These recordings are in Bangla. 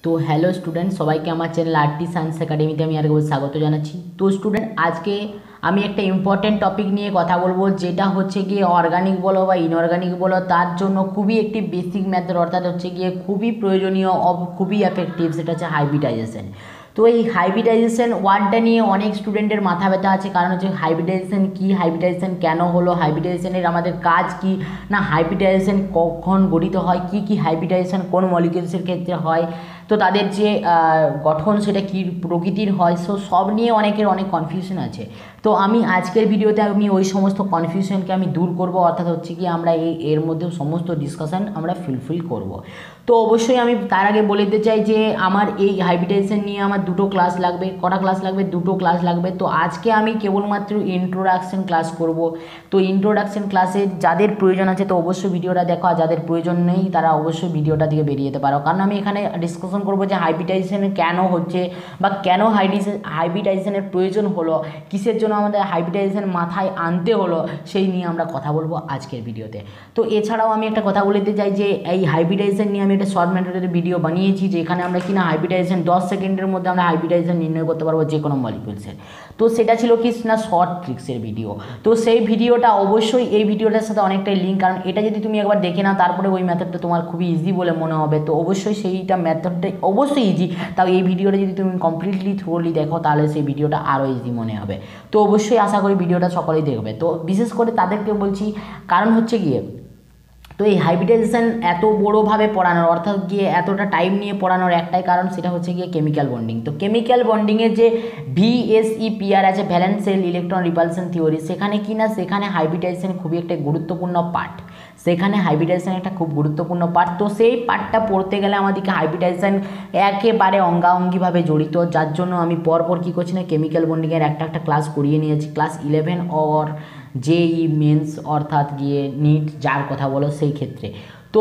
তো হ্যালো স্টুডেন্ট, সবাইকে আমার চ্যানেল আরটি সায়েন্স একাডেমিতে আমি আরেকবার স্বাগত জানাচ্ছি। তো স্টুডেন্ট, আজকে আমি একটা ইম্পর্টেন্ট টপিক নিয়ে কথা বলবো, যেটা হচ্ছে গিয়ে অর্গানিক বলো বা ইনঅর্গানিক বলো, তার জন্য খুবই একটি বেসিক মেথড, অর্থাৎ হচ্ছে গিয়ে খুবই প্রয়োজনীয়, খুবই এফেক্টিভ, সেটা হচ্ছে হাইব্রিডাইজেশন। তো এই হাইব্রিডাইজেশন ওয়ার্ডটা নিয়ে অনেক স্টুডেন্টের মাথা ব্যথা আছে, কারণ হচ্ছে হাইব্রিডাইজেশন কী, হাইব্রিডাইজেশন কেন হলো, হাইব্রিডাইজেশনের আমাদের কাজ কি, না হাইব্রিডাইজেশন কখন গঠিত হয়, কি কি হাইব্রিডাইজেশন কোন মলিকিউলসের ক্ষেত্রে হয়, তো তাদের যে গঠন সেটা কী প্রকৃতির হয়, সব নিয়ে অনেকের অনেক কনফিউশন আছে। তো আমি আজকের ভিডিওতে আমি ওই সমস্ত কনফিউশনকে আমি দূর করব, অর্থাৎ হচ্ছে কি আমরা এর মধ্যে সমস্ত ডিসকাশন আমরা ফুলফিল করব। তো অবশ্যই আমি তার আগে বলে দিতে চাই যে আমার এই হাইব্রিডাইজেশন নিয়ে আমার দুটো ক্লাস লাগবে। কটা ক্লাস লাগবে? দুটো ক্লাস লাগবে। তো আজকে আমি কেবলমাত্র ইন্ট্রোডাকশন ক্লাস করব। তো ইন্ট্রোডাকশন ক্লাসে যাদের প্রয়োজন আছে তো অবশ্যই ভিডিওটা দেখো, আর যাদের প্রয়োজন নেই তারা অবশ্যই ভিডিওটা থেকে বেরিয়ে যেতে পারো, কারণ আমি এখানে ডিসকাশন করব যে হাইব্রিডাইজেশন কেন হচ্ছে বা কেন হাইব্রিডাইজেশনের প্রয়োজন হলো, কিসের জন্য আমাদের হাইব্রিডাইজেশন মাথায় আনতে হলো, সেই নিয়ে আমরা কথা বলবো আজকের ভিডিওতে। তো এছাড়াও আমি একটা কথা বলতে চাই যে এই হাইব্রিডাইজেশন নিয়ে আমি একটা শর্ট মেথডের ভিডিও বানিয়েছি, যে এখানে আমরা কিনা হাইব্রিডাইজেশন 10 সেকেন্ডের মধ্যে আমরা হাইব্রিডাইজেশন নির্ণয় করতে পারবো যে কোনো মলিকিউলসের। তো সেটা ছিল কি না শর্ট ট্রিক্সের ভিডিও। তো সেই ভিডিওটা অবশ্যই এই ভিডিওটার সাথে অনেকটাই লিঙ্ক, কারণ এটা যদি তুমি একবার দেখে নাও তারপরে ওই মেথডটা তোমার খুবই ইজি বলে মনে হবে। তো অবশ্যই সেইটা মেথডটাই অবশ্যই ইজি, তাও এই ভিডিওটা যদি তুমি কমপ্লিটলি থ্রোলি দেখো তাহলে সেই ভিডিওটা আরও ইজি মনে হবে। তো অবশ্যই আশা করি ভিডিওটা সকলেই দেখবে। তো বিশেষ করে তাদেরকে বলছি, কারণ হচ্ছে গিয়ে তো এই হাইব্রিডাইজেশন এত বড়োভাবে পড়ানোর, অর্থাৎ গিয়ে এতটা টাইম নিয়ে পড়ানোর একটাই কারণ, সেটা হচ্ছে গিয়ে কেমিক্যাল বন্ডিং। তো কেমিক্যাল বন্ডিংয়ের যে VSEPR আছে, valence shell electron repulsion theory, সেখানে কি না সেখানে হাইব্রিডাইজেশন খুবই একটা গুরুত্বপূর্ণ পার্ট, সেখানে হাইব্রিডাইজেশন একটা খুব গুরুত্বপূর্ণ পার্ট। তো সেই পার্টটা পড়তে গেলে আমাদেরকে হাইব্রিডাইজেশন একেবারে অঙ্গাঅঙ্গিভাবে জড়িত, যার জন্য আমি পরপর কী করছি না কেমিক্যাল বন্ডিংয়ের একটা ক্লাস করিয়ে নিয়েছি, ক্লাস 11 অর JEE মেন্স অর্থাৎ গিয়ে নিট যার কথা বলো সেই ক্ষেত্রে। তো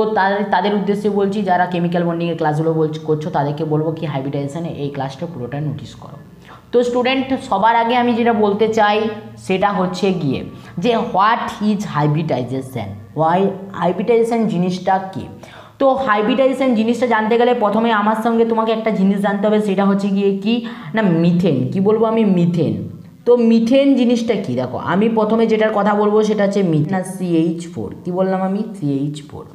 তাদের উদ্দেশ্যে বলছি, যারা কেমিক্যাল বন্ডিংয়ের ক্লাসগুলো করছো তাদেরকে বলবো কি হাইব্রিডাইজেশনে এই ক্লাসটা পুরোটা নোটিস করো। তো স্টুডেন্ট, সবার আগে আমি যেটা বলতে চাই সেটা হচ্ছে গিয়ে যে হোয়াট ইজ হাইব্রিডাইজেশন, হাইব্রিডাইজেশন জিনিসটা কী। তো হাইব্রিডাইজেশন জিনিসটা জানতে গেলে প্রথমে আমার সঙ্গে তোমাকে একটা জিনিস জানতে হবে, সেটা হচ্ছে গিয়ে কি না মিথেন। কি বলবো আমি? মিথেন। তো মিথেন জিনিসটা কি, দেখো আমি প্রথমে যেটার কথা বলবো সেটা হচ্ছে মিথেন, CH4। কি বললাম আমি? CH4।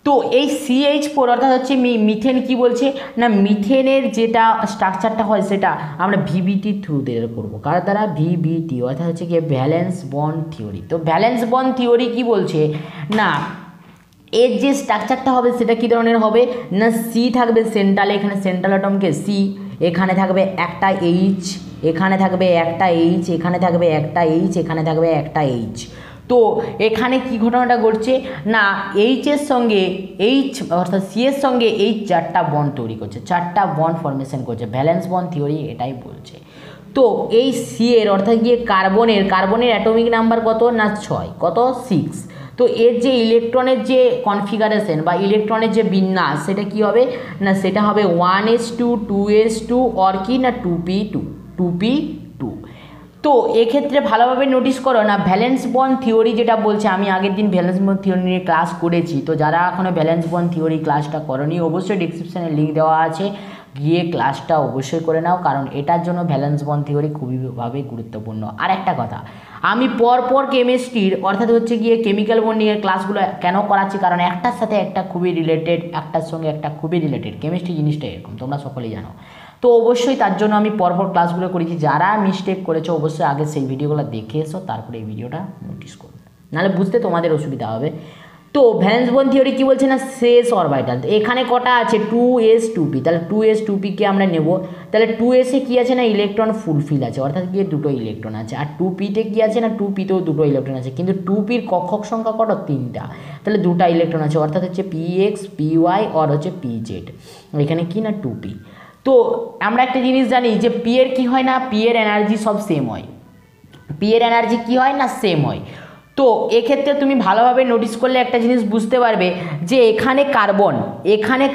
তো এই CH4 অর্থাৎ হচ্ছে মিথেন কি বলছে না, মিথেনের যেটা স্ট্রাকচারটা হয় সেটা আমরা VBT থ্রুতে করবো। কার দ্বারা? VBT, অর্থাৎ হচ্ছে কি ভ্যালেন্স বন্ড থিওরি। তো ভ্যালেন্স বন্ড থিওরি কি বলছে না, এর যে স্ট্রাকচারটা হবে সেটা কী ধরনের হবে না, C থাকবে সেন্ট্রালে, এখানে সেন্ট্রাল অ্যাটমকে C, এখানে থাকবে একটা H, এখানে থাকবে একটা H, এখানে থাকবে একটা H, এখানে থাকবে একটা H। তো এখানে কি ঘটনাটা ঘটছে না, H-এর সঙ্গে H অর্থাৎ C এর সঙ্গে H চারটা বন্ড তৈরি করছে, চারটা বন্ড ফরমেশন করছে, ভ্যালেন্স বন্ড থিওরি এটাই বলছে। তো এই C এর অর্থাৎ গিয়ে কার্বনের অ্যাটমিক নাম্বার কত না 6, কত 6। তো এর যে ইলেকট্রনের যে কনফিগারেশন বা ইলেকট্রনের যে বিন্যাস সেটা কি হবে না, সেটা হবে 1s2 2s2 অর কি না 2p2। তো এক্ষেত্রে ভালোভাবে নোটিস করো না ভ্যালেন্স বন্ড থিওরি যেটা বলছে, আমি আগের দিন ভ্যালেন্স বন্ড থিওরি নিয়ে ক্লাস করেছি। তো যারা এখনও ভ্যালেন্স বন্ড থিওরি ক্লাসটা করনি অবশ্যই ডিসক্রিপশানে লিঙ্ক দেওয়া আছে, গিয়ে ক্লাসটা অবশ্যই করে নাও, কারণ এটার জন্য ভ্যালেন্স বন্ড থিওরি খুবইভাবে গুরুত্বপূর্ণ। আর একটা কথা, আমি পরপর কেমিস্ট্রির অর্থাৎ হচ্ছে গিয়ে কেমিক্যাল বন্ডিংয়ের ক্লাসগুলো কেন করাচ্ছি, কারণ একটার সাথে একটা খুবই রিলেটেড, একটার সঙ্গে একটা খুবই রিলেটেড, কেমিস্ট্রি জিনিসটা এরকম তোমরা সকলেই জানো। তো অবশ্যই তার জন্য আমি পরপর ক্লাসগুলো করেছি, যারা মিস্টেক করেছো অবশ্যই আগে সেই ভিডিওগুলো দেখে এসো, তারপরে এই ভিডিওটা নোটিস করো, নাহলে বুঝতে তোমাদের অসুবিধা হবে। তো ভ্যালেন্স বন্ড থিওরি কী বলছে না, শেষ অরবিটাল। তো এখানে কটা আছে 2s2p, তাহলে 2s2pকে আমরা নেব, তাহলে 2s-এ কী আছে না ইলেকট্রন ফুলফিল আছে, অর্থাৎ গিয়ে দুটো ইলেকট্রন আছে, আর 2p-তে কী আছে না 2p-তেও দুটো ইলেকট্রন আছে, কিন্তু 2p-র কক্ষক সংখ্যা কত? 3টা, তাহলে দুটা ইলেকট্রন আছে, অর্থাৎ হচ্ছে px py আর হচ্ছে pz, এখানে কি না 2p। তো আমরা একটা জিনিস জানি যে পি এর কী হয় না, পি এর এনার্জি সব সেম হয়, পি এর এনার্জি কী হয় না সেম হয়। তো এক্ষেত্রে তুমি ভালোভাবে নোটিস করলে একটা জিনিস বুঝতে পারবে যে এখানে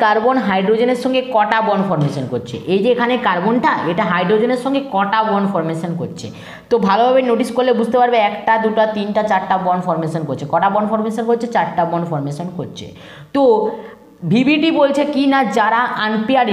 কার্বন হাইড্রোজেনের সঙ্গে কটা বন্ড ফরমেশন করছে, এই যে এখানে কার্বনটা এটা হাইড্রোজেনের সঙ্গে কটা বন্ড ফরমেশন করছে। তো ভালোভাবে নোটিস করলে বুঝতে পারবে একটা দুটা তিনটা চারটা বন্ড ফরমেশন করছে, কটা বন্ড ফরমেশন করছে? চারটা বন্ড ফরমেশন করছে। তো ভিভিটি বলছে কি না যারা আনপেয়ার্ড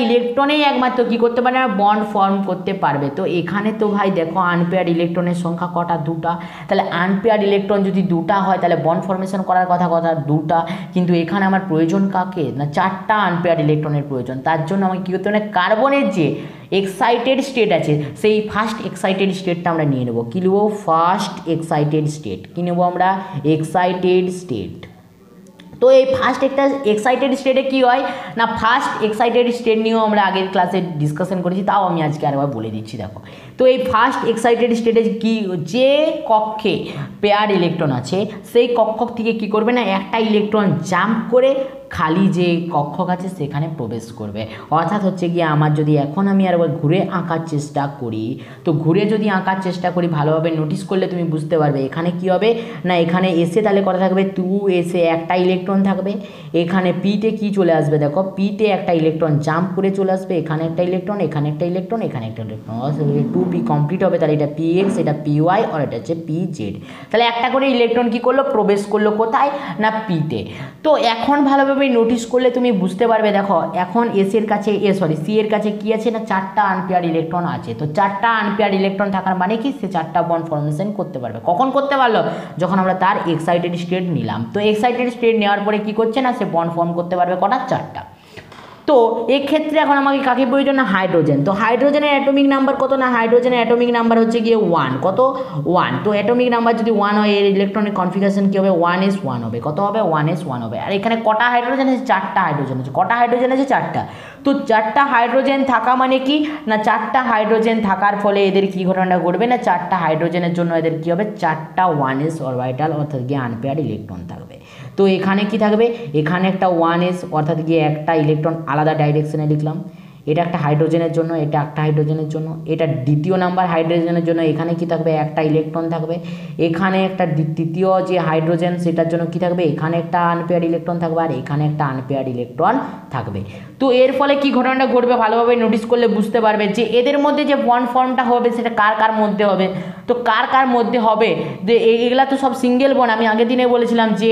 ইলেকট্রনেই একমাত্র কি করতে পারে না বন্ড ফর্ম করতে পারবে। তো এখানে তো ভাই দেখো আনপেয়ার্ড ইলেকট্রনের সংখ্যা কটা, দুটা। তাহলে আনপেয়ার্ড ইলেকট্রন যদি দুটা হয় তাহলে বন্ড ফর্মেশন করার কথা দুটা, কিন্তু এখানে আমার প্রয়োজন কাকে না চারটা আনপেয়ার্ড ইলেকট্রনের প্রয়োজন। তার জন্য আমাকে কী করতে হবে না কার্বনের যে এক্সাইটেড স্টেট আছে সেই ফার্স্ট এক্সাইটেড স্টেটটা আমরা নিয়ে নেবো। কী নেবো? First excited state. কী নেবো আমরা? Excited state. তো এই ফার্স্ট একটা এক্সাইটেড স্টেটে কী হয় না ফার্স্ট এক্সাইটেড স্টেট নিয়েও আমরা আগের ক্লাসে ডিসকাশন করেছি, তাও আমি আজকে আরেকবার বলে দিচ্ছি। দেখো তো এই ফার্স্ট এক্সাইটেড স্টেটে কি যে কক্ষে পেয়ার ইলেকট্রন আছে সেই কক্ষ থেকে কি করবে না একটা ইলেকট্রন জাম্প করে খালি যে কক্ষক আছে সেখানে প্রবেশ করবে। অর্থাৎ হচ্ছে গিয়ে আমার যদি এখন আমি আরেকবার ঘুরে আঁকার চেষ্টা করি, তো ঘুরে যদি আঁকার চেষ্টা করি ভালোভাবে নোটিস করলে তুমি বুঝতে পারবে এখানে কি হবে না এখানে এসে তাহলে কত থাকবে 2s একটা ইলেকট্রন থাকবে। এখানে পিতে কি চলে আসবে দেখো পিতে একটা ইলেকট্রন জাম্প করে চলে আসবে, এখানে একটা ইলেকট্রন, এখানে একটা ইলেকট্রন, এখানে একটা ইলেকট্রন, 2p কমপ্লিট হবে। তাহলে এটা px, এটা py আর এটা হচ্ছে pz। তাহলে একটা করে ইলেকট্রন কি করলো প্রবেশ করলো কোথায় না পিতে। তো এখন ভালোভাবে নোটিস করলে তুমি বুঝতে পারবে দেখো এখন এস এর কাছে সি এর কাছে কি আছে না চারটা আনপেয়ার ইলেকট্রন আছে। তো চারটা আনপেয়ার ইলেকট্রন থাকার মানে কি সে চারটা বন্ড ফর্মেশন করতে পারবে। কখন করতে পারলো? যখন আমরা তার এক্সাইটেড স্টেট নিলাম। তো এক্সাইটেড স্টেট নেওয়ার পরে কি করছে না সে বন্ড ফর্ম করতে পারবে কটা? চারটা। তো এক্ষেত্রে এখন আমাকে কাকে প্রয়োজন না হাইড্রোজেন। তো হাইড্রোজেনের অ্যাটমিক নাম্বার কত না হাইড্রোজেনের অ্যাটমিক নাম্বার হচ্ছে গিয়ে 1। কত? 1। তো অ্যাটমিক নাম্বার যদি 1 হয় এর ইলেকট্রনিক কনফিগারেশন কী হবে 1s1 হবে। কত হবে? 1s1 হবে। আর এখানে কটা হাইড্রোজেন আছে? চারটা হাইড্রোজেন আছে। কটা হাইড্রোজেন আছে? চারটা। তো চারটা হাইড্রোজেন থাকা মানে কি না চারটা হাইড্রোজেন থাকার ফলে এদের কী ঘটনাটা ঘটবে না চারটা হাইড্রোজেনের জন্য এদের কী হবে চারটা 1s অরবিটাল অর্থাৎ গিয়ে আনপেয়ার্ড ইলেকট্রন থাকবে। তো এখানে কি থাকবে এখানে একটা 1s অর্থাৎ গিয়ে একটা ইলেকট্রন আলাদা ডাইরেকশনে লিখলাম। এটা একটা হাইড্রোজেনের জন্য, এটা একটা হাইড্রোজেনের জন্য, এটা দ্বিতীয় নাম্বার হাইড্রোজেনের জন্য এখানে কি থাকবে একটা ইলেকট্রন থাকবে। এখানে একটা তৃতীয় যে হাইড্রোজেন সেটার জন্য কি থাকবে এখানে একটা আনপেয়ার্ড ইলেকট্রন থাকবে আর এখানে একটা আনপেয়ার্ড ইলেকট্রন থাকবে। তো এর ফলে কি ঘটনাটা ঘটবে ভালোভাবে নোটিস করলে বুঝতে পারবে যে এদের মধ্যে যে বন্ড ফর্মটা হবে সেটা কার কার মধ্যে হবে। তো কার কার মধ্যে হবে যে এগুলা তো সব সিঙ্গেল বন্ড। আমি আগের দিনে বলেছিলাম যে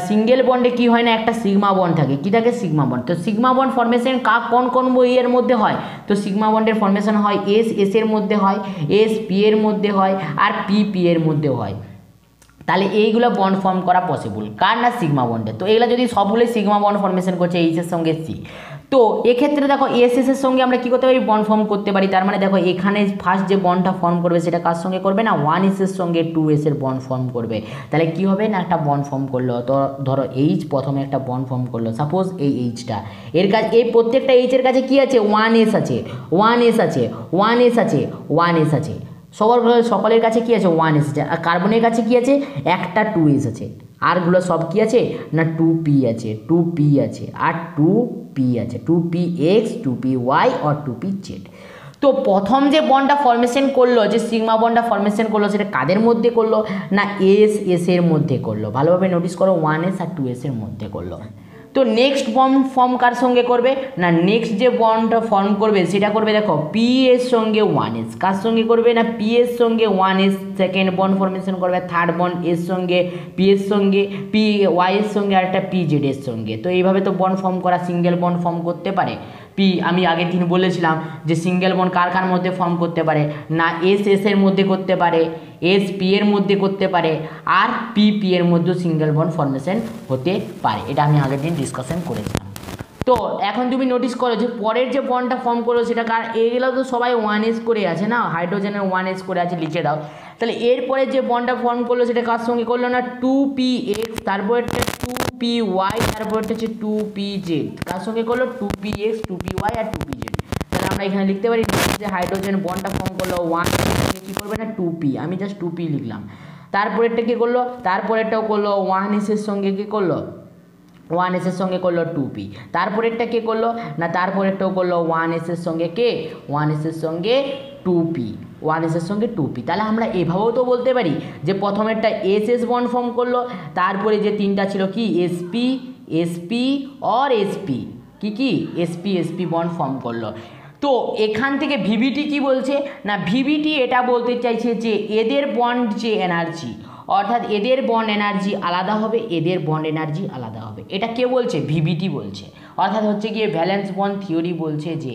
সিঙ্গেল বন্ডে কি হয় না একটা সিগমা বন্ড থাকে। কি থাকে? Sigma bond. তো সিগমা বন্ড ফর্মেশন কোন কোন বইয়ের মধ্যে হয়? তো সিগমা বন্ডের ফর্মেশন হয় এস এর মধ্যে হয়, এস পি এর মধ্যে হয় আর পি এর মধ্যে হয়। তাহলে এইগুলো বন্ড ফর্ম করা পসিবল কার না সিগমা বন্ডে। তো এগুলো যদি সবগুলোই সিগমা বন্ড ফর্মেশন করছে এইচ এর সঙ্গে সি, তো এক্ষেত্রে দেখো এস এর সঙ্গে আমরা কী করতে পারি বন্ড ফর্ম করতে পারি। তার মানে দেখো এখানে ফার্স্ট যে বন্ডটা ফর্ম করবে সেটা কার সঙ্গে করবে না 1s এর সঙ্গে 2s এর বন্ড ফর্ম করবে। তাহলে কি হবে না একটা বন্ড ফর্ম করলো। তো ধরো এইচ প্রথমে একটা বন্ড ফর্ম করলো সাপোজ এই এইচটা এর কাছে এই প্রত্যেকটা এইচের কাছে কি আছে 1s আছে, 1s আছে, 1s আছে, 1s আছে। সকলের কাছে কি আছে 1s আছে। আর কার্বনের কাছে কি আছে একটা 2s আছে। আরগুলো সব কি আছে না 2p আছে, 2p আছে আর 2p আছে, 2px, 2py আর 2pz। তো প্রথম যে বন্ডটা ফর্মেশন করলো যে সিগমা বন্ডটা ফর্মেশন করলো সেটা কাদের মধ্যে করলো না এস এর মধ্যে করলো। ভালোভাবে নোটিস করো 1s আর 2s এর মধ্যে করলো। তো নেক্সট বন্ড ফর্ম কার সঙ্গে করবে না নেক্সট যে বন্ডটা ফর্ম করবে সেটা করবে দেখো পি এর সঙ্গে 1s। কার সঙ্গে করবে না পি এর সঙ্গে 1s সেকেন্ড বন্ড ফর্মেশন করবে। থার্ড বন্ড এর সঙ্গে পি এর সঙ্গে, পি ওয়াই এর সঙ্গে আর একটা পি জেড এর সঙ্গে। তো এইভাবে তো বন্ড ফর্ম করা সিঙ্গেল বন্ড ফর্ম করতে পারে। পি আমি আগের দিন বলেছিলাম যে সিঙ্গেল বন্ড কার কার মধ্যে ফর্ম করতে পারে না এস এর মধ্যে করতে পারে, এস পি এর মধ্যে করতে পারে আর পি এর মধ্যেও সিঙ্গেল বন্ড ফর্মেশন হতে পারে। এটা আমি আগের দিন ডিসকাশন করেছিলাম। তো এখন তুমি নোটিস করো যে পরের যে বন্ডটা ফর্ম করলো সেটা কার এগুলো তো সবাই 1s করে আছে না হাইড্রোজেনের 1s করে আছে লিখে দাও। তাহলে এরপরে যে বন্ডটা ফর্ম করলো সেটা কার সঙ্গে করলো না 2px, তারপর একটা 2py, তারপর হচ্ছে 2pz। কার সঙ্গে করলো 2px, 2py আর 2pz। তাহলে আমরা এখানে লিখতে পারি যে হাইড্রোজেন বন্ডটা ফর্ম করলো 1 কি করবে না 2p, আমি জাস্ট 2p লিখলাম। তারপরেরটা কি করলো তারপরেরটাও করলো 1s এর সঙ্গে কি করলো 1s এর সঙ্গে করলো 2p। তারপরেরটা কে করলো না তারপরেরটাও করলো 1s এর সঙ্গে কে 1s এর সঙ্গে 2p, 1s এর সঙ্গে 2p। তাহলে আমরা এভাবেও তো বলতে পারি যে প্রথমেরটা এস বন্ড ফর্ম করলো, তারপরে যে তিনটা ছিল কি sp আর sp কি sp বন্ড ফর্ম করলো। তো এখান থেকে ভিভিটি কি বলছে না ভিভিটি এটা বলতে চাইছে যে এদের বন্ড যে এনার্জি অর্থাৎ এদের বন্ড এনার্জি আলাদা হবে, এদের বন্ড এনার্জি আলাদা হবে। এটা কে বলছে? ভিভিটি বলছে। অর্থাৎ হচ্ছে গিয়ে ভ্যালেন্স বন্ড থিওরি বলছে যে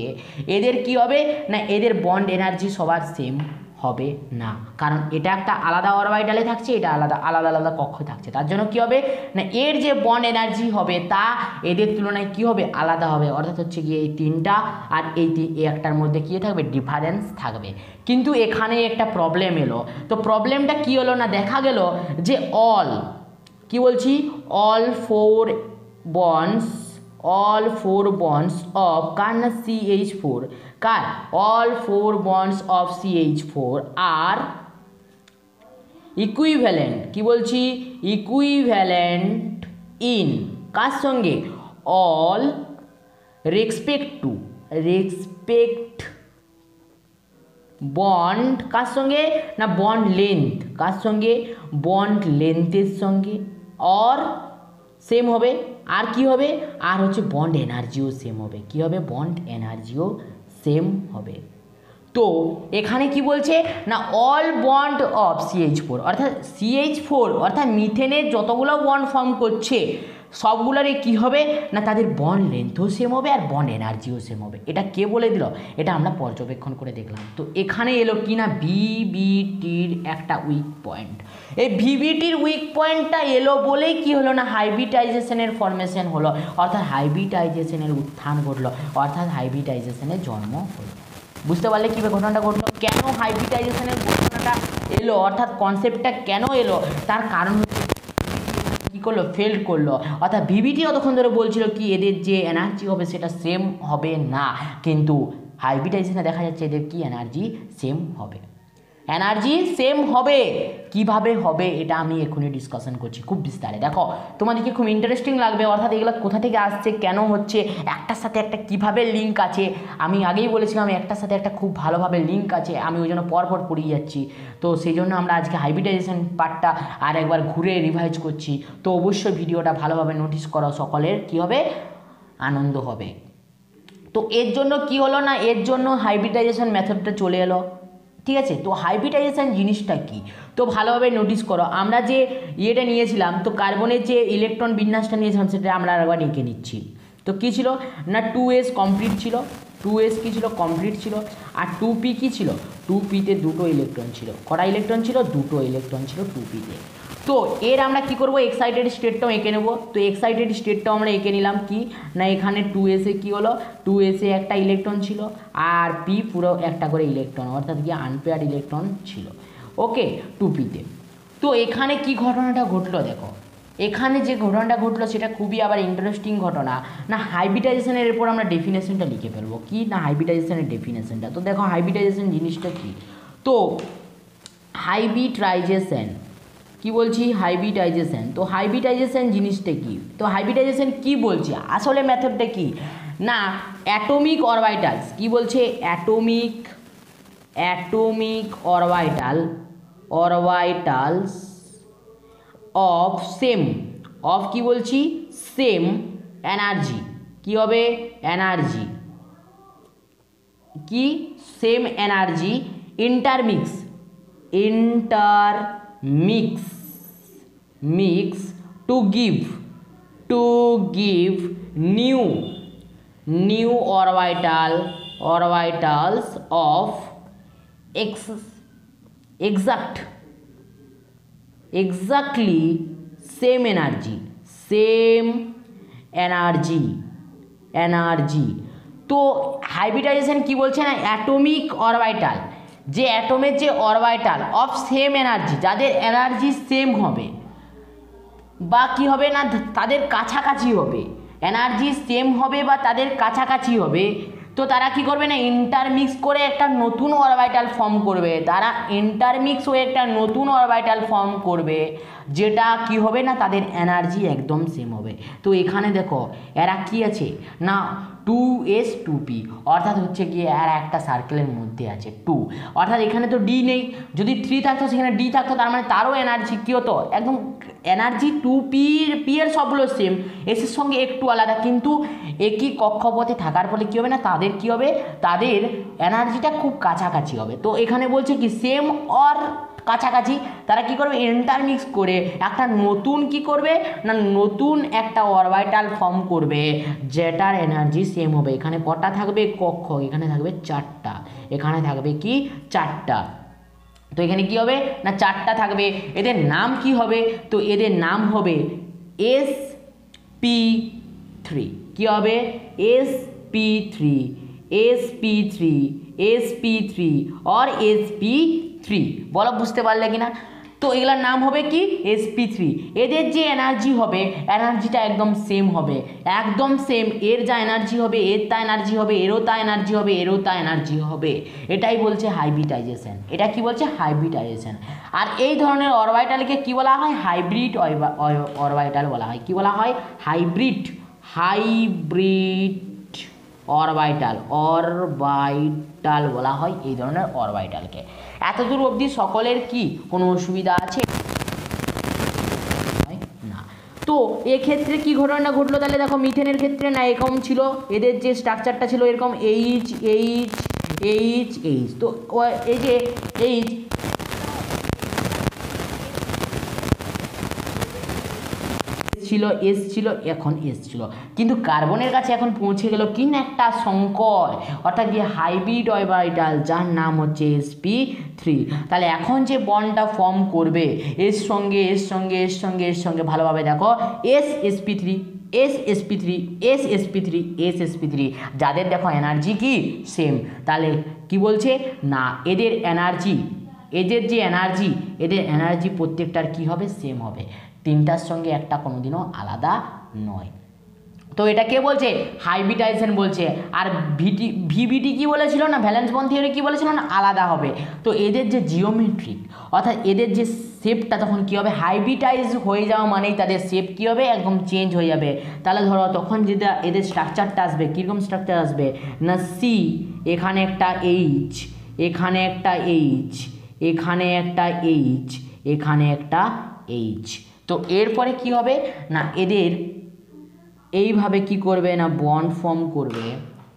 এদের কি হবে না, এদের বন্ড এনার্জি সবার সেম হবে না, কারণ এটা একটা আলাদা অরবিটালে থাকছে, এটা আলাদা আলাদা আলাদা কক্ষে থাকছে। তার জন্য কি হবে না, এর যে বন্ড এনার্জি হবে তা এদের তুলনায় কি হবে? আলাদা হবে। অর্থাৎ হচ্ছে গিয়ে এই তিনটা আর এই একটার মধ্যে কি থাকবে? ডিফারেন্স থাকবে। কিন্তু এখানে একটা প্রবলেম এলো। তো প্রবলেমটা কি হলো না, দেখা গেল যে অল কি বলছি, অল ফোর bonds of কার না CH4, car? all four bonds of CH4 are equivalent, কি বলছি? equivalent in কার সঙ্গে? all respect বন্ড কার সঙ্গে না, বন্ড লেন্থ কার সঙ্গে? বন্ড লেন্থের সঙ্গে। অর সেম হবে, আর কি হবে? আর হচ্ছে বন্ড এনার্জিও সেম হবে। কি হবে? বন্ড এনার্জিও সেম হবে। তো এখানে কি বলছে না, অল বন্ড অফ CH4 অর্থাৎ CH4 অর্থাৎ মিথেনের যতগুলো বন্ড ফর্ম করছে সবগুলোরই কি হবে না, তাদের বন্ড লেন্থও সেম হবে আর বন্ড এনার্জিও সেম হবে। এটা কে বলে দিল? এটা আমরা পর্যবেক্ষণ করে দেখলাম। তো এখানে এলো কি না, ভিভিটির একটা উইক পয়েন্ট। এই ভিভিটির উইক পয়েন্টটা এলো বলেই কি হলো না, হাইব্রিডাইজেশনের ফরমেশন হলো, অর্থাৎ হাইব্রিডাইজেশনের উত্থান ঘটলো, অর্থাৎ হাইব্রিডাইজেশনের জন্ম হলো। বুঝতে পারলে কীভাবে ঘটনাটা ঘটলো, কেন হাইব্রিডাইজেশনের ঘটনাটা এলো, অর্থাৎ কনসেপ্টটা কেন এলো, তার কারণ কী করলো? ফেল করলো। অর্থাৎ ভিভিটি অতক্ষণ ধরে বলছিল কি এদের যে এনার্জি হবে সেটা সেম হবে না, কিন্তু হাইব্রিডাইজেশনে দেখা যাচ্ছে এদের কি এনার্জি সেম হবে। এনার্জি সেম হবে, কিভাবে হবে এটা আমি এখনই ডিসকাশন করছি খুব বিস্তারে। দেখো তোমাদেরকে খুব ইন্টারেস্টিং লাগবে, অর্থাৎ এগুলো কোথা থেকে আসছে, কেন হচ্ছে, একটার সাথে একটা কিভাবে লিঙ্ক আছে। আমি আগেই বলেছিলাম একটার সাথে একটা খুব ভালোভাবে লিঙ্ক আছে, আমি ওই জন্য পরপর পড়িয়ে যাচ্ছি। তো সেই জন্য আমরা আজকে হাইব্রিডাইজেশন পার্টটা আর একবার ঘুরে রিভাইজ করছি। তো অবশ্যই ভিডিওটা ভালোভাবে নোটিস করো, সকলের কি হবে? আনন্দ হবে। তো এর জন্য কি হলো না, এর জন্য হাইব্রিডাইজেশন মেথডটা চলে এলো। ঠিক আছে, তো হাইব্রিডাইজেশন জিনিসটা কি, তো ভালোভাবে নোটিস করো। আমরা যে ইয়েটা নিয়েছিলাম, তো কার্বনের যে ইলেকট্রন বিন্যাসটা নিয়েছিলাম সেটা আমরা আরেকবার এঁকে নিচ্ছি। তো কী ছিল না, 2s কমপ্লিট ছিল, 2s কী ছিল? কমপ্লিট ছিল। আর 2p কী ছিল? 2pতে দুটো ইলেকট্রন ছিল। কটা ইলেকট্রন ছিল? দুটো ইলেকট্রন ছিল 2pতে। তো এর আমরা কি করব, এক্সাইটেড স্টেটটাও এঁকে নেব। তো এক্সাইটেড স্টেটটাও আমরা এঁকে নিলাম কি না, এখানে 2s কি হলো, 2s একটা ইলেকট্রন ছিল আর p পুরো একটা করে ইলেকট্রন, অর্থাৎ কি আনপেয়ার্ড ইলেকট্রন ছিল। ওকে, 2pতে। তো এখানে কি ঘটনাটা ঘটলো দেখো, এখানে যে ঘটনাটা ঘটলো সেটা খুবই আবার ইন্টারেস্টিং ঘটনা না। হাইব্রিডাইজেশনের এরপর আমরা ডেফিনেশনটা লিখে ফেলবো কি না, হাইব্রিডাইজেশনের ডেফিনেশনটা। তো দেখো হাইব্রিডাইজেশন জিনিসটা কি, তো হাইব্রিডাইজেশন কি বলছি, হাইব্রিডাইজেশন। তো হাইব্রিডাইজেশন জিনিসটা কি, তো হাইব্রিডাইজেশন কি বলছি, আসলে মেথডটা কি না, অ্যাটমিক অরবিটালস, কি বলছে? Atomic orbitals of same, of কি বলছি? সেম এনার্জি, কি হবে? এনার্জি, কি? Same energy intermix to give new orbitals of exactly same energy। তো হাইব্রিডাইজেশন কি বলছে না, অ্যাটমিক অরবিটাল, যে অ্যাটমের যে অরবিটাল অফ সেম এনার্জি, যাদের এনার্জি সেম হবে বা কি হবে না, তাদের কাছাকাছি হবে, এনার্জি সেম হবে বা তাদের কাছাকাছি হবে। তো তারা কি করবে না, ইন্টারমিক্স করে একটা নতুন অরবিটাল ফর্ম করবে, তারা ইন্টারমিক্স হয়ে একটা নতুন অরবিটাল ফর্ম করবে। যেটা কি হবে না তাদের এনার্জি একদম সেম হবে। তো এখানে দেখো এরা কি আছে না 2s2p, অর্থাৎ হচ্ছে গিয়ে এরা একটা সার্কেলের মধ্যে আছে 2, অর্থাৎ এখানে তো ডি নেই, যদি 3 থাকতো সেখানে ডি থাকতো, তার মানে তারও এনার্জি কী হতো একদম এনার্জি 2p এর সবগুলো সেম, এসের সঙ্গে একটু আলাদা, কিন্তু একই কক্ষপথে থাকার ফলে কী হবে না তাদের কী হবে তাদের এনার্জিটা খুব কাছাকাছি হবে। তো এখানে বলছে কি সেম অর কাছাকাছি, তারা কি করবে ইন্টারমিক্স করে একটা নতুন কি করবে না নতুন একটা অরবিটাল ফর্ম করবে যেটার এনার্জি সেম হবে। এখানে কটা থাকবে কক্ষ, এখানে থাকবে 4টা, এখানে থাকবে কি 4টা। তো এখানে কি হবে না 4টা থাকবে, এদের নাম কি হবে, তো এদের নাম হবে sp3, কি হবে sp3 sp3 sp3 और sp3, বলো বুঝতে পারলে কিনা। তো এগুলার নাম হবে কি sp3, এদের যে এনার্জি হবে এনার্জিটা একদম সেম হবে, একদম সেম, এর যা এনার্জি হবে এর তা এনার্জি হবে, এরও তা এনার্জি হবে, এরও তা এনার্জি হবে, এটাই বলছে হাইব্রিডাইজেশন। এটা কি বলছে হাইব্রিডাইজেশন। আর এই ধরনের অরবিটালকে কি বলা হয় হাইব্রিড অরবিটাল বলা হয়। কি বলা হয় হাইব্রিড অরবিটাল বলা হয় এই ধরনের অরবিটালকে। এতদূর অবধি সকলের কি কোনো অসুবিধা আছে না? তো এক্ষেত্রে কি ঘটনা ঘটলো তাহলে দেখো মিথেনের ক্ষেত্রে না এরকম ছিল, এদের যে স্ট্রাকচারটা ছিল এরকম এইচ এইচ এইচ এইচ, তো এই যে এইচ ছিল এস ছিল এখন এস ছিল, কিন্তু কার্বনের কাছে এখন পৌঁছে গেল কি না একটা সংকর, অর্থাৎ যে হাইব্রিড অরবিটাল যার নাম হচ্ছে sp3। তাহলে এখন যে বন্ডটা ফর্ম করবে এর সঙ্গে এর সঙ্গে এর সঙ্গে এর সঙ্গে ভালোভাবে দেখো sp3 sp3 sp3 sp3, যাদের দেখো এনার্জি কি সেম, তাহলে কি বলছে না এদের এনার্জি এদের এনার্জি প্রত্যেকটার কি হবে সেম হবে, তিনটার সঙ্গে একটা কোনোদিনও আলাদা নয়। তো এটা কে বলছে হাইব্রিডাইজেশন বলছে। আর ভিবিটি কি বলেছিল না ভ্যালেন্স বন্ড থিওরি কি বলেছিল না আলাদা হবে। তো এদের যে জিওমেট্রিক অর্থাৎ এদের যে শেপটা তখন কি হবে হাইব্রিডাইজ হয়ে যাওয়া মানেই তাদের শেপ কি হবে একদম চেঞ্জ হয়ে যাবে। তাহলে ধরো তখন যেটা এদের স্ট্রাকচারটা আসবে কীরকম স্ট্রাকচার আসবে না সি, এখানে একটা এইচ, এখানে একটা এইচ, এখানে একটা এইচ, এখানে একটা এইচ। তো এরপরে কি হবে না এদের এইভাবে কি করবে না বন্ড ফর্ম করবে,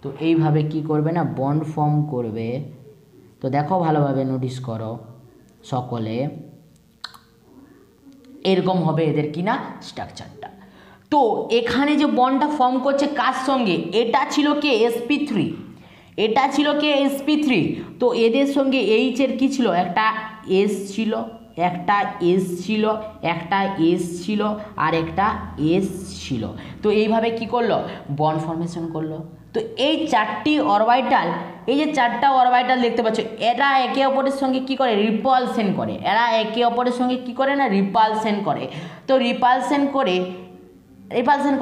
তো এইভাবে কি করবে না বন্ড ফর্ম করবে। তো দেখো ভালোভাবে নোটিস করো সকলে, এরকম হবে এদের কি না স্ট্রাকচারটা। তো এখানে যে বন্ডটা ফর্ম করছে কার সঙ্গে, এটা ছিল কে sp3, এটা ছিল কে sp3। তো এদের সঙ্গে এইচের কি ছিল একটা এস ছিল, একটা এস ছিল, একটা এস ছিল, আর একটা এস ছিল। তো এইভাবে কি করলো বন্ড ফর্মেশন করলো। তো এই চারটি অরবিটাল, এই যে চারটা অরবিটাল দেখতে পাচ্ছ এরা একে অপরের সঙ্গে কি করে রিপালশন করে, এরা একে অপরের সঙ্গে কি করে না রিপালশন করে। তো রিপালশন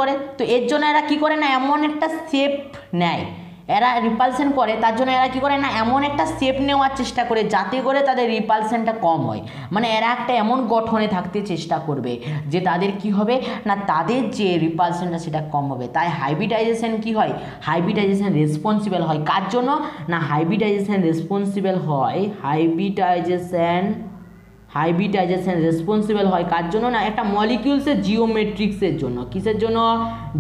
করে তো এর জন্য এরা কি করে না এমন একটা শেপ নেয়, এরা রিপালশন করে তার জন্য এরা কি করে না এমন একটা শেপ নেওয়ার চেষ্টা করে যাতে করে তাদের রিপালশনটা কম হয়, মানে এরা একটা এমন গঠনে থাকতে চেষ্টা করবে যে তাদের কি হবে না তাদের যে রিপালশনটা সেটা কম হবে। তাই হাইব্রিডাইজেশন কি হয় হাইব্রিডাইজেশন রেসপন্সিবল হয় কার জন্য না হাইব্রিডাইজেশন রেসপন্সিবল হয় হাইব্রিডাইজেশন রেসপন্সিবল হয় কার জন্য না একটা মলিকিউলসের জিওমেট্রিক্সের জন্য। কিসের জন্য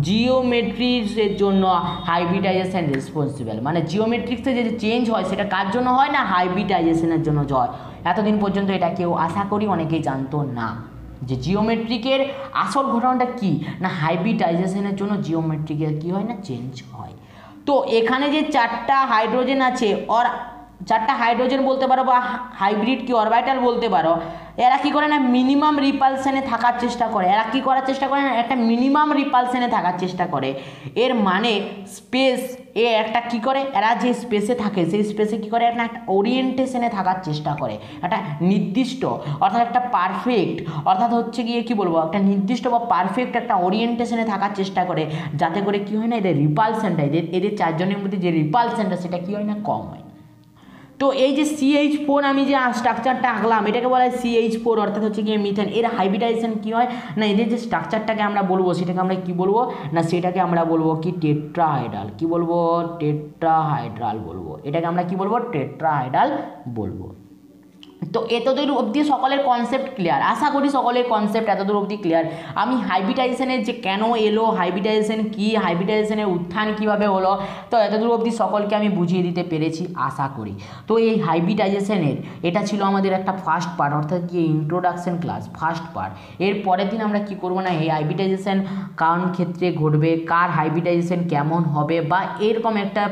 জিওমেট্রিক্সের জন্য হাইব্রিডাইজেশন রেসপন্সিবল, মানে জিওমেট্রিক্সে যে চেঞ্জ হয় সেটা কার জন্য হয় না হাইব্রিডাইজেশনের জন্য হয়। এতদিন পর্যন্ত এটা কেউ আশা করি অনেকেই জানতো না যে জিওমেট্রিকের আসল ঘটনাটা কি না হাইব্রিডাইজেশনের জন্য জিওমেট্রিকের কি হয় না চেঞ্জ হয়। তো এখানে যে চারটা হাইড্রোজেন আছে ওর চারটা হাইড্রোজেন বলতে পারো বা হাইব্রিড কি অরবিটাল বলতে পারো, এরা কি করে না মিনিমাম রিপালশনে থাকার চেষ্টা করে, এরা কি করার চেষ্টা করে না একটা মিনিমাম রিপালশনে থাকার চেষ্টা করে। এর মানে স্পেস এ একটা কি করে এরা যে স্পেসে থাকে সেই স্পেসে কি করে একটা ওরিয়েন্টেশনে থাকার চেষ্টা করে, একটা নির্দিষ্ট অর্থাৎ একটা পারফেক্ট অর্থাৎ হচ্ছে গিয়ে কি বলবো একটা নির্দিষ্ট বা পারফেক্ট একটা ওরিয়েন্টেশনে থাকার চেষ্টা করে যাতে করে কি হয় না এদের রিপালশনটা এদের চারজনের মধ্যে যে রিপালশনটা সেটা কি হয় না কম হয়। তো এই যে CH4 আমি যে স্ট্রাকচারটা আঁকলাম এটাকে বলা হয় CH4 অর্থাৎ হচ্ছে গিয়ে মিথেন। এর হাইব্রিডাইজেশন কী হয় না, এদের যে স্ট্রাকচারটাকে আমরা বলবো সেটাকে আমরা কি বলবো না, সেটাকে আমরা বলবো কি টেট্রাহাইড্রাল। কি বলবো? টেট্রাহাইড্রাল বলবো। এটাকে আমরা কি বলবো? টেট্রাহাইড্রাল বলবো। তো এতদূর অবধি সকলের কনসেপ্ট ক্লিয়ার, আশা করি সকলের কনসেপ্ট এতদূর অবধি ক্লিয়ার। আমি হাইব্রিডাইজেশনের যে কেন এলো, হাইব্রিডাইজেশন কী, হাইব্রিডাইজেশনের উত্থান কীভাবে হলো, তো এতদূর অবধি সকলকে আমি বুঝিয়ে দিতে পেরেছি আশা করি। তো এই হাইব্রিডাইজেশনের এটা ছিল আমাদের একটা ফার্স্ট পার্ট, অর্থাৎ কি ইন্ট্রোডাকশন ক্লাস ফার্স্ট পার্ট। এর পরের দিন আমরা কি করবো না, এই হাইব্রিডাইজেশন কার ক্ষেত্রে ঘটবে, কার হাইব্রিডাইজেশন কেমন হবে, বা এরকম একটা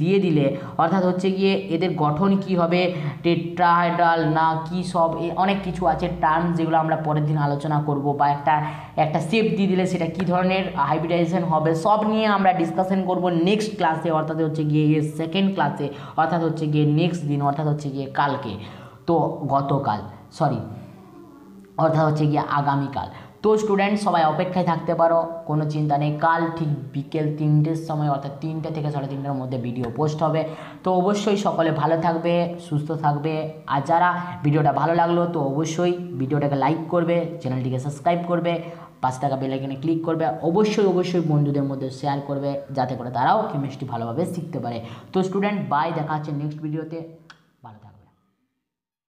দিয়ে দিলে অর্থাৎ হচ্ছে গিয়ে এদের গঠন কি হবে, টেট্রাহাইড্রাল না কি সব অনেক কিছু আছে টার্ম যেগুলো আমরা পরের দিন আলোচনা করব, বা একটা শেপ দিয়ে দিলে সেটা কী ধরনের হাইব্রিডাইজেশন হবে সব নিয়ে আমরা ডিসকাশন করব নেক্সট ক্লাসে, অর্থাৎ হচ্ছে গিয়ে সেকেন্ড ক্লাসে, অর্থাৎ হচ্ছে গিয়ে নেক্সট দিন, অর্থাৎ হচ্ছে গিয়ে কালকে, তো গতকাল সরি অর্থাৎ হচ্ছে গিয়ে আগামীকাল। তো স্টুডেন্ট সবাই অপেক্ষায় থাকতে পারো, কোনো চিন্তা নেই। কাল ঠিক বিকেল 3টের সময় অর্থাৎ 3টে থেকে 3:30টার মধ্যে ভিডিও পোস্ট হবে। তো অবশ্যই সকলে ভালো থাকবে, সুস্থ থাকবে। আর যারা ভিডিওটা ভালো লাগলো তো অবশ্যই ভিডিওটাকে লাইক করবে, চ্যানেলটিকে সাবস্ক্রাইব করবে, 5 টাকা বেল আইকনে ক্লিক করবে, অবশ্যই বন্ধুদের মধ্যে শেয়ার করবে যাতে করে তারাও কেমিস্ট্রি ভালোভাবে শিখতে পারে। তো স্টুডেন্ট বাই, দেখা হচ্ছে নেক্সট ভিডিওতে, ভালো থাকবে।